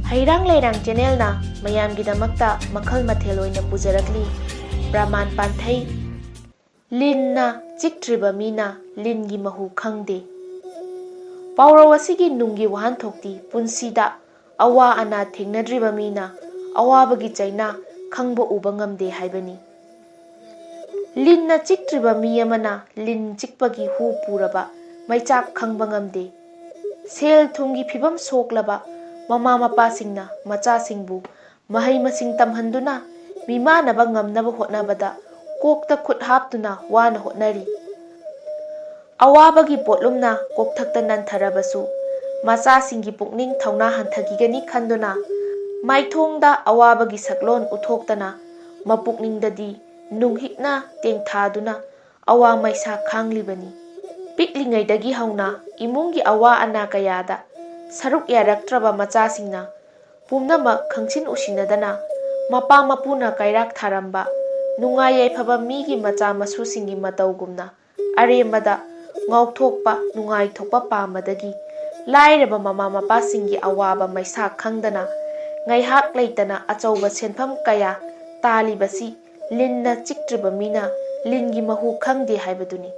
ꯍꯩꯔꯥꯡ ꯂꯩꯔꯥꯡ ꯆꯦꯅꯦꯜꯅ ꯃꯌꯥꯝꯒꯤꯗꯃꯛꯇ ꯃꯈꯜ ꯃꯊꯦꯜ ꯑꯣꯏꯅ ꯄꯨꯖꯔꯛꯂꯤ ꯄ꯭ꯔꯃꯥꯟ ꯄꯥꯟꯊꯩ ꯂꯤꯟꯅ ꯆꯤꯛꯇ꯭ꯔꯤꯕ ꯃꯤꯅ ꯂꯤꯟꯒꯤ ꯃꯍꯨ ꯈꯪꯗꯦ꯫ ꯄꯥꯎꯔꯧ ꯑꯁꯤꯒꯤ ꯅꯨꯡꯒꯤ ꯋꯥꯍꯟꯊꯣꯛꯇꯤ ꯄꯨꯟꯁꯤꯗ ꯑꯋꯥ ꯑꯅꯥ ꯊꯦꯡꯅꯗ꯭ꯔꯤꯕ ꯃꯤꯅ ꯑꯋꯥꯕꯒꯤ ꯆꯩꯅꯥ ꯈꯪꯕ ꯎꯕ ꯉꯝꯗꯦ ꯍꯥꯏꯕꯅꯤ꯫ ꯂꯤꯟꯅ ꯆꯤꯛꯇ꯭ꯔꯤꯕ ꯃꯤ ꯑꯃꯅ ꯂꯤꯟ ꯆꯤꯛꯄꯒꯤ ꯍꯨ ꯄꯨꯔꯕ ꯃꯩꯆꯥꯛ ꯈꯪꯕ ꯉꯝꯗꯦ꯫ ꯁꯦꯜ ꯊꯨꯝꯒꯤ ꯐꯤꯚꯝ ꯁꯣꯛꯂꯕ ꯃꯃꯥ ꯃꯄꯥꯁꯤꯡꯅ ꯃꯆꯥꯁꯤꯡꯕꯨ ꯃꯍꯩ ꯃꯁꯤꯡ ꯇꯝꯍꯟꯗꯨꯅ ꯃꯤꯃꯥꯟꯅꯕ ꯉꯝꯅꯕ ꯍꯣꯠꯅꯕꯗ ꯀꯣꯛꯇ ꯈꯨꯠ ꯍꯥꯞꯇꯨꯅ ꯋꯥꯅ ꯍꯣꯠꯅꯔꯤ꯫ ꯑꯋꯥꯕꯒꯤ ꯄꯣꯠꯂꯨꯝꯅ ꯀꯣꯛꯊꯛꯇ ꯅꯟꯊꯔꯕꯁꯨ ꯃꯆꯥꯁꯤꯡꯒꯤ ꯄꯨꯛꯅꯤꯡ ꯊꯧꯅꯥ ꯍꯟꯊꯈꯤꯒꯅꯤ ꯈꯟꯗꯨꯅ ꯃꯥꯏꯊꯣꯡꯗ ꯑꯋꯥꯕꯒꯤ ꯁꯛꯂꯣꯟ ꯎꯠꯊꯣꯛꯇꯅ ꯃꯄꯨꯛꯅꯤꯡꯗꯗꯤ ꯅꯨꯡꯍꯤꯛꯅ ꯇꯦꯡꯊꯥꯗꯨꯅ ꯑꯋꯥ ꯃꯩꯁꯥ ꯈꯥꯡꯂꯤꯕꯅꯤ꯫ ꯄꯤꯛꯂꯤꯉꯩꯗꯒꯤ ꯍꯧꯅ ꯏꯃꯨꯡꯒꯤ ꯑꯋꯥ ꯑꯅꯥ ꯀꯌꯥꯗ ꯁꯔꯨꯛ ꯌꯥꯔꯛꯇ꯭ꯔꯕ ꯃꯆꯥꯁꯤꯡꯅ ꯄꯨꯝꯅꯃꯛ ꯈꯪꯁꯤꯟ ꯎꯁꯤꯟꯅꯗꯅ ꯃꯄꯥ ꯃꯄꯨꯅ ꯀꯩꯔꯥꯛ ꯊꯥꯔꯝꯕ ꯅꯨꯡꯉꯥꯏ ꯌꯥꯏꯐꯕ ꯃꯤꯒꯤ ꯃꯆꯥ ꯃꯁꯨꯁꯤꯡꯒꯤ ꯃꯇꯧꯒꯨꯝꯅ ꯑꯔꯦꯝꯕꯗ ꯉꯥꯎꯊꯣꯛꯄ ꯅꯨꯡꯉꯥꯏꯊꯣꯛꯄ ꯄꯥꯝꯕꯗꯒꯤ ꯂꯥꯏꯔꯕ ꯃꯃꯥ ꯃꯄꯥꯁꯤꯡꯒꯤ ꯑꯋꯥꯕ ꯃꯩꯁꯥ ꯈꯪꯗꯅ ꯉꯥꯏꯍꯥꯛ ꯂꯩꯇꯅ ꯑꯆꯧꯕ ꯁꯦꯟꯐꯝ ꯀꯌꯥ ꯇꯥꯜꯂꯤꯕꯁꯤ ꯂꯤꯟꯅ ꯆꯤꯛꯇ꯭ꯔꯤꯕ ꯃꯤꯅ ꯂꯤꯟꯒꯤ ꯃꯍꯨ ꯈꯪꯗꯦ ꯍꯥꯏꯕꯗꯨꯅꯤ꯫